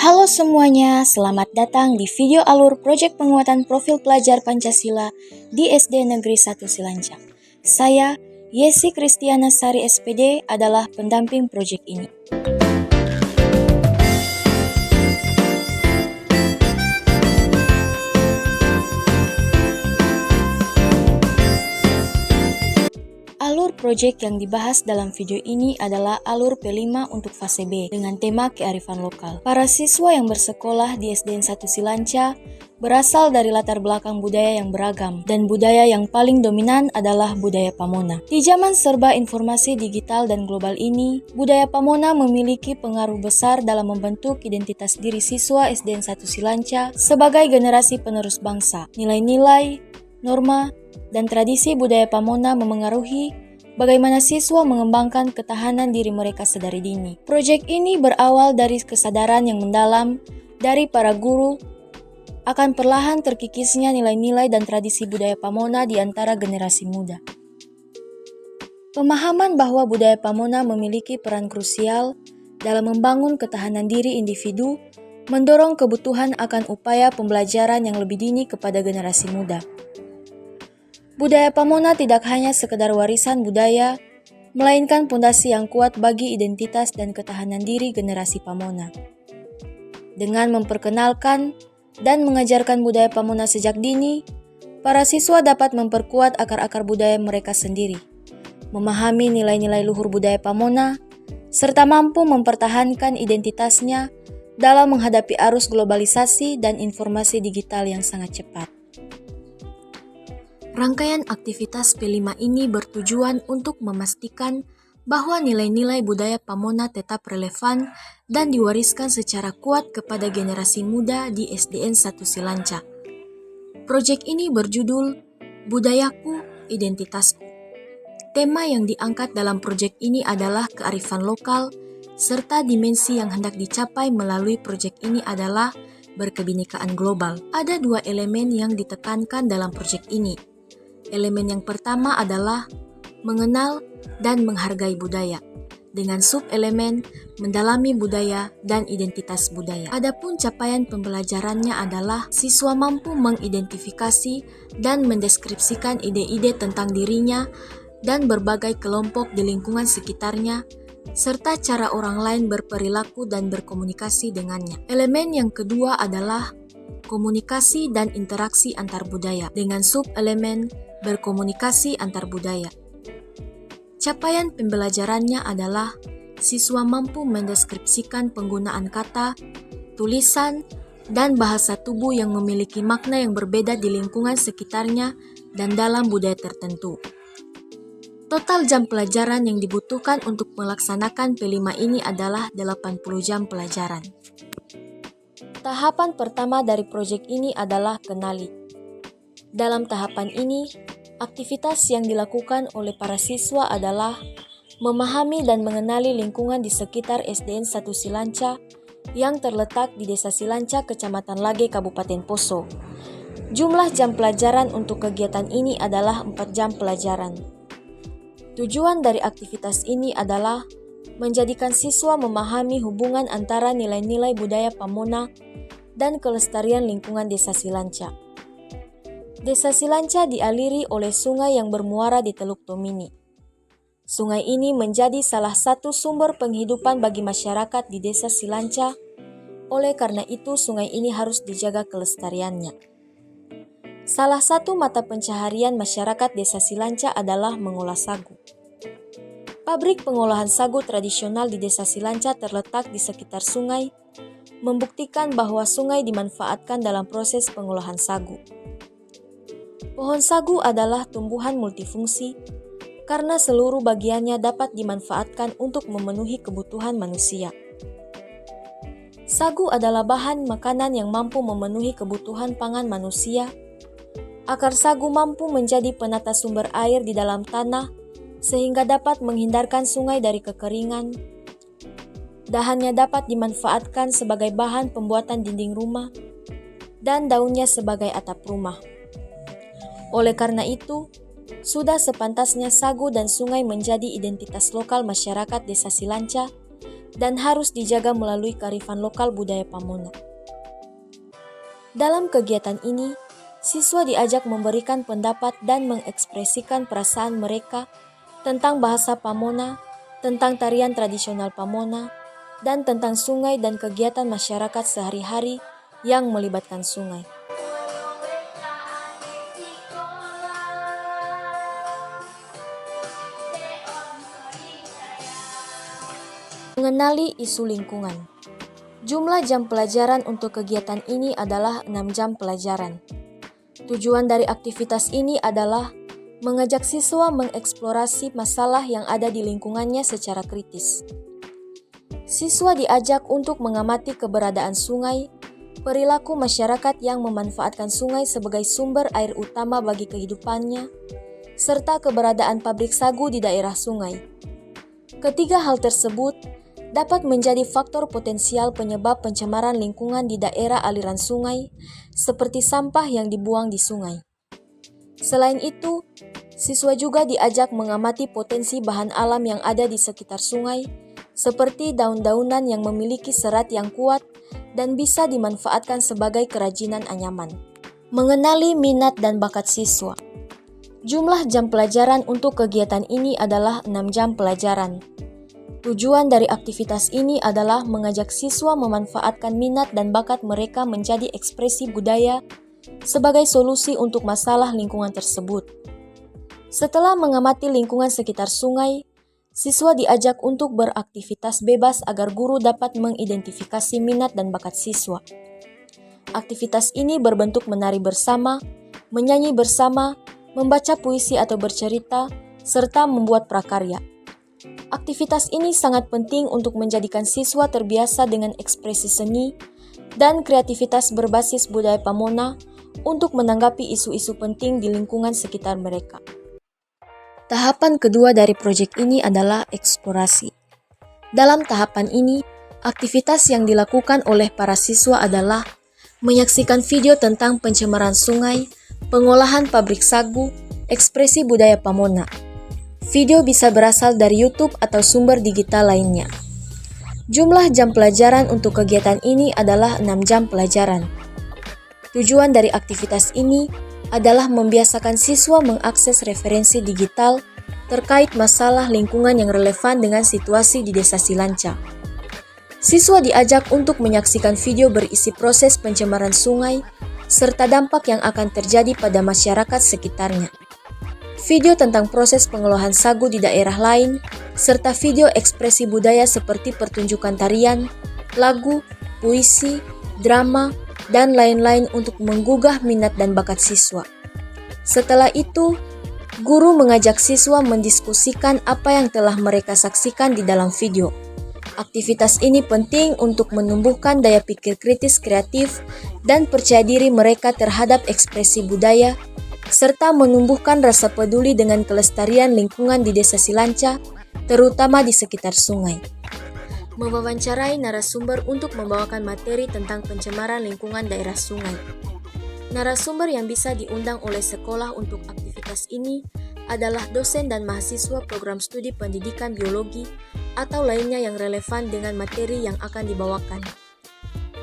Halo semuanya, selamat datang di video alur proyek penguatan profil pelajar Pancasila di SD Negeri 1 Silanca. Saya, Yesi Kristiana Sari SPD, adalah pendamping proyek ini. Alur proyek yang dibahas dalam video ini adalah alur P5 untuk fase B dengan tema kearifan lokal. Para siswa yang bersekolah di SDN 1 Silanca berasal dari latar belakang budaya yang beragam, dan budaya yang paling dominan adalah budaya Pamona. Di zaman serba informasi digital dan global ini, budaya Pamona memiliki pengaruh besar dalam membentuk identitas diri siswa SDN 1 Silanca sebagai generasi penerus bangsa. Nilai-nilai, norma, dan tradisi budaya Pamona memengaruhi bagaimana siswa mengembangkan ketahanan diri mereka sedari dini. Proyek ini berawal dari kesadaran yang mendalam dari para guru akan perlahan terkikisnya nilai-nilai dan tradisi budaya Pamona di antara generasi muda. Pemahaman bahwa budaya Pamona memiliki peran krusial dalam membangun ketahanan diri individu mendorong kebutuhan akan upaya pembelajaran yang lebih dini kepada generasi muda. Budaya Pamona tidak hanya sekedar warisan budaya, melainkan pondasi yang kuat bagi identitas dan ketahanan diri generasi Pamona. Dengan memperkenalkan dan mengajarkan budaya Pamona sejak dini, para siswa dapat memperkuat akar-akar budaya mereka sendiri, memahami nilai-nilai luhur budaya Pamona, serta mampu mempertahankan identitasnya dalam menghadapi arus globalisasi dan informasi digital yang sangat cepat. Rangkaian aktivitas P5 ini bertujuan untuk memastikan bahwa nilai-nilai budaya Pamona tetap relevan dan diwariskan secara kuat kepada generasi muda di SDN 1 Silanca. Proyek ini berjudul Budayaku, Identitasku. Tema yang diangkat dalam proyek ini adalah kearifan lokal, serta dimensi yang hendak dicapai melalui proyek ini adalah berkebinekaan global. Ada dua elemen yang ditekankan dalam proyek ini. Elemen yang pertama adalah mengenal dan menghargai budaya, dengan sub-elemen mendalami budaya dan identitas budaya. Adapun capaian pembelajarannya adalah siswa mampu mengidentifikasi dan mendeskripsikan ide-ide tentang dirinya dan berbagai kelompok di lingkungan sekitarnya, serta cara orang lain berperilaku dan berkomunikasi dengannya. Elemen yang kedua adalah komunikasi dan interaksi antar budaya, dengan sub-elemen berkomunikasi antar budaya. Capaian pembelajarannya adalah siswa mampu mendeskripsikan penggunaan kata, tulisan, dan bahasa tubuh yang memiliki makna yang berbeda di lingkungan sekitarnya dan dalam budaya tertentu. Total jam pelajaran yang dibutuhkan untuk melaksanakan P5 ini adalah 80 jam pelajaran. Tahapan pertama dari proyek ini adalah kenali. Dalam tahapan ini, aktivitas yang dilakukan oleh para siswa adalah memahami dan mengenali lingkungan di sekitar SDN 1 Silanca yang terletak di Desa Silanca, Kecamatan Lage, Kabupaten Poso. Jumlah jam pelajaran untuk kegiatan ini adalah 4 jam pelajaran. Tujuan dari aktivitas ini adalah menjadikan siswa memahami hubungan antara nilai-nilai budaya Pamona dan kelestarian lingkungan Desa Silanca. Desa Silanca dialiri oleh sungai yang bermuara di Teluk Tomini. Sungai ini menjadi salah satu sumber penghidupan bagi masyarakat di Desa Silanca. Oleh karena itu, sungai ini harus dijaga kelestariannya. Salah satu mata pencaharian masyarakat Desa Silanca adalah mengolah sagu. Pabrik pengolahan sagu tradisional di Desa Silanca terletak di sekitar sungai, membuktikan bahwa sungai dimanfaatkan dalam proses pengolahan sagu. Pohon sagu adalah tumbuhan multifungsi karena seluruh bagiannya dapat dimanfaatkan untuk memenuhi kebutuhan manusia. Sagu adalah bahan makanan yang mampu memenuhi kebutuhan pangan manusia. Akar sagu mampu menjadi penata sumber air di dalam tanah sehingga dapat menghindarkan sungai dari kekeringan. Dahannya dapat dimanfaatkan sebagai bahan pembuatan dinding rumah dan daunnya sebagai atap rumah. Oleh karena itu, sudah sepantasnya sagu dan sungai menjadi identitas lokal masyarakat Desa Silanca dan harus dijaga melalui kearifan lokal budaya Pamona. Dalam kegiatan ini, siswa diajak memberikan pendapat dan mengekspresikan perasaan mereka tentang bahasa Pamona, tentang tarian tradisional Pamona, dan tentang sungai dan kegiatan masyarakat sehari-hari yang melibatkan sungai. Mengenali isu lingkungan. Jumlah jam pelajaran untuk kegiatan ini adalah 6 jam pelajaran. Tujuan dari aktivitas ini adalah mengajak siswa mengeksplorasi masalah yang ada di lingkungannya secara kritis. Siswa diajak untuk mengamati keberadaan sungai, perilaku masyarakat yang memanfaatkan sungai sebagai sumber air utama bagi kehidupannya, serta keberadaan pabrik sagu di daerah sungai. Ketiga hal tersebut dapat menjadi faktor potensial penyebab pencemaran lingkungan di daerah aliran sungai, seperti sampah yang dibuang di sungai. Selain itu, siswa juga diajak mengamati potensi bahan alam yang ada di sekitar sungai, seperti daun-daunan yang memiliki serat yang kuat dan bisa dimanfaatkan sebagai kerajinan anyaman. Mengenali minat dan bakat siswa. Jumlah jam pelajaran untuk kegiatan ini adalah 6 jam pelajaran. Tujuan dari aktivitas ini adalah mengajak siswa memanfaatkan minat dan bakat mereka menjadi ekspresi budaya sebagai solusi untuk masalah lingkungan tersebut. Setelah mengamati lingkungan sekitar sungai, siswa diajak untuk beraktivitas bebas agar guru dapat mengidentifikasi minat dan bakat siswa. Aktivitas ini berbentuk menari bersama, menyanyi bersama, membaca puisi atau bercerita, serta membuat prakarya. Aktivitas ini sangat penting untuk menjadikan siswa terbiasa dengan ekspresi seni dan kreativitas berbasis budaya Pamona untuk menanggapi isu-isu penting di lingkungan sekitar mereka. Tahapan kedua dari proyek ini adalah eksplorasi. Dalam tahapan ini, aktivitas yang dilakukan oleh para siswa adalah menyaksikan video tentang pencemaran sungai, pengolahan pabrik sagu, ekspresi budaya Pamona. Video bisa berasal dari YouTube atau sumber digital lainnya. Jumlah jam pelajaran untuk kegiatan ini adalah 6 jam pelajaran. Tujuan dari aktivitas ini adalah membiasakan siswa mengakses referensi digital terkait masalah lingkungan yang relevan dengan situasi di Desa Silanca. Siswa diajak untuk menyaksikan video berisi proses pencemaran sungai serta dampak yang akan terjadi pada masyarakat sekitarnya. Video tentang proses pengolahan sagu di daerah lain, serta video ekspresi budaya seperti pertunjukan tarian, lagu, puisi, drama, dan lain-lain untuk menggugah minat dan bakat siswa. Setelah itu, guru mengajak siswa mendiskusikan apa yang telah mereka saksikan di dalam video. Aktivitas ini penting untuk menumbuhkan daya pikir kritis kreatif dan percaya diri mereka terhadap ekspresi budaya, serta menumbuhkan rasa peduli dengan kelestarian lingkungan di Desa Silanca, terutama di sekitar sungai. Mewawancarai narasumber untuk membawakan materi tentang pencemaran lingkungan daerah sungai. Narasumber yang bisa diundang oleh sekolah untuk aktivitas ini adalah dosen dan mahasiswa program studi pendidikan biologi atau lainnya yang relevan dengan materi yang akan dibawakan.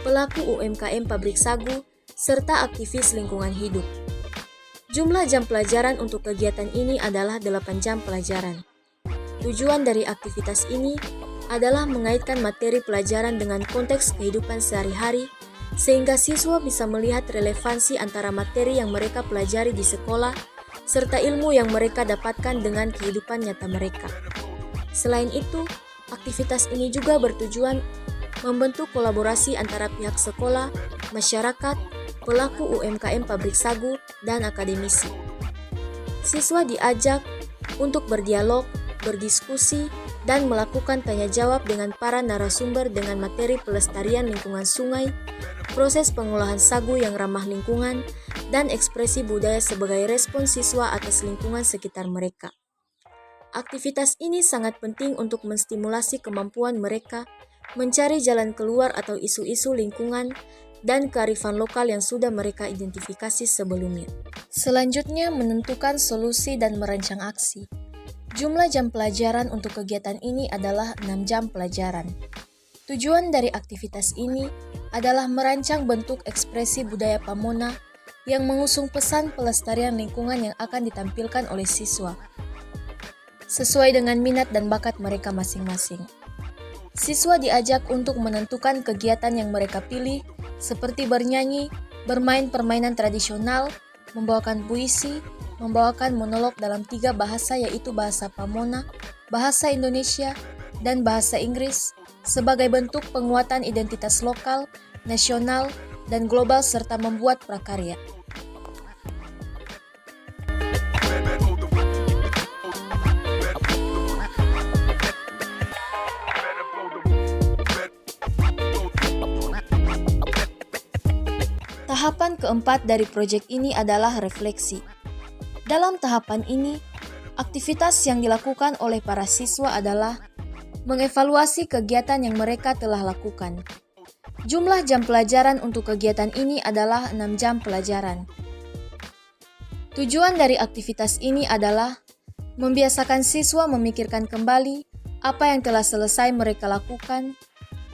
Pelaku UMKM pabrik sagu, serta aktivis lingkungan hidup. Jumlah jam pelajaran untuk kegiatan ini adalah 8 jam pelajaran. Tujuan dari aktivitas ini adalah mengaitkan materi pelajaran dengan konteks kehidupan sehari-hari, sehingga siswa bisa melihat relevansi antara materi yang mereka pelajari di sekolah, serta ilmu yang mereka dapatkan dengan kehidupan nyata mereka. Selain itu, aktivitas ini juga bertujuan membentuk kolaborasi antara pihak sekolah, masyarakat, pelaku UMKM pabrik sagu, dan akademisi. Siswa diajak untuk berdialog, berdiskusi, dan melakukan tanya jawab dengan para narasumber dengan materi pelestarian lingkungan sungai, proses pengolahan sagu yang ramah lingkungan, dan ekspresi budaya sebagai respons siswa atas lingkungan sekitar mereka. Aktivitas ini sangat penting untuk menstimulasi kemampuan mereka mencari jalan keluar atau isu-isu lingkungan dan kearifan lokal yang sudah mereka identifikasi sebelumnya. Selanjutnya, menentukan solusi dan merancang aksi. Jumlah jam pelajaran untuk kegiatan ini adalah 6 jam pelajaran. Tujuan dari aktivitas ini adalah merancang bentuk ekspresi budaya Pamona yang mengusung pesan pelestarian lingkungan yang akan ditampilkan oleh siswa, sesuai dengan minat dan bakat mereka masing-masing. Siswa diajak untuk menentukan kegiatan yang mereka pilih, seperti bernyanyi, bermain permainan tradisional, membawakan puisi, membawakan monolog dalam 3 bahasa yaitu bahasa Pamona, bahasa Indonesia, dan bahasa Inggris, sebagai bentuk penguatan identitas lokal, nasional, dan global serta membuat prakarya. Tahapan keempat dari proyek ini adalah refleksi. Dalam tahapan ini, aktivitas yang dilakukan oleh para siswa adalah mengevaluasi kegiatan yang mereka telah lakukan. Jumlah jam pelajaran untuk kegiatan ini adalah 6 jam pelajaran. Tujuan dari aktivitas ini adalah membiasakan siswa memikirkan kembali apa yang telah selesai mereka lakukan,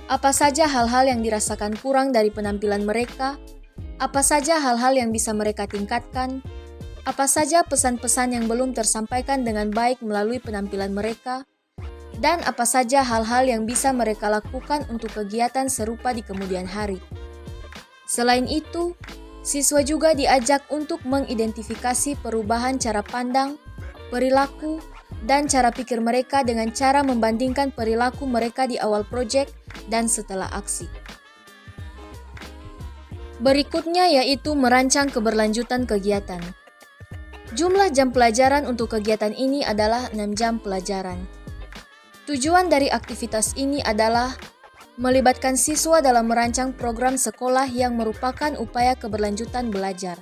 apa saja hal-hal yang dirasakan kurang dari penampilan mereka, apa saja hal-hal yang bisa mereka tingkatkan, apa saja pesan-pesan yang belum tersampaikan dengan baik melalui penampilan mereka, dan apa saja hal-hal yang bisa mereka lakukan untuk kegiatan serupa di kemudian hari. Selain itu, siswa juga diajak untuk mengidentifikasi perubahan cara pandang, perilaku, dan cara pikir mereka dengan cara membandingkan perilaku mereka di awal proyek dan setelah aksi. Berikutnya yaitu merancang keberlanjutan kegiatan. Jumlah jam pelajaran untuk kegiatan ini adalah 6 jam pelajaran. Tujuan dari aktivitas ini adalah melibatkan siswa dalam merancang program sekolah yang merupakan upaya keberlanjutan belajar.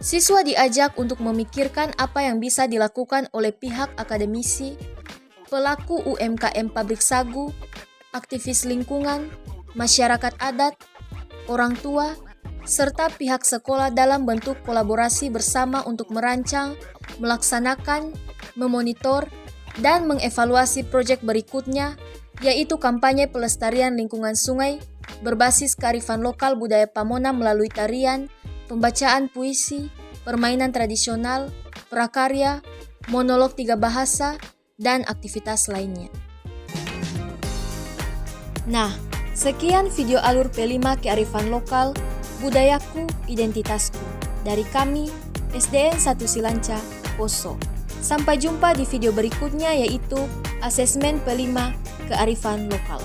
Siswa diajak untuk memikirkan apa yang bisa dilakukan oleh pihak akademisi, pelaku UMKM pabrik sagu, aktivis lingkungan, masyarakat adat, orang tua, serta pihak sekolah dalam bentuk kolaborasi bersama untuk merancang, melaksanakan, memonitor, dan mengevaluasi proyek berikutnya, yaitu kampanye pelestarian lingkungan sungai berbasis kearifan lokal budaya Pamona melalui tarian, pembacaan puisi, permainan tradisional, prakarya, monolog 3 bahasa, dan aktivitas lainnya. Nah, sekian video alur P5 kearifan lokal, budayaku, identitasku, dari kami, SDN 1 Silanca, Poso. Sampai jumpa di video berikutnya yaitu Asesmen P5 Kearifan Lokal.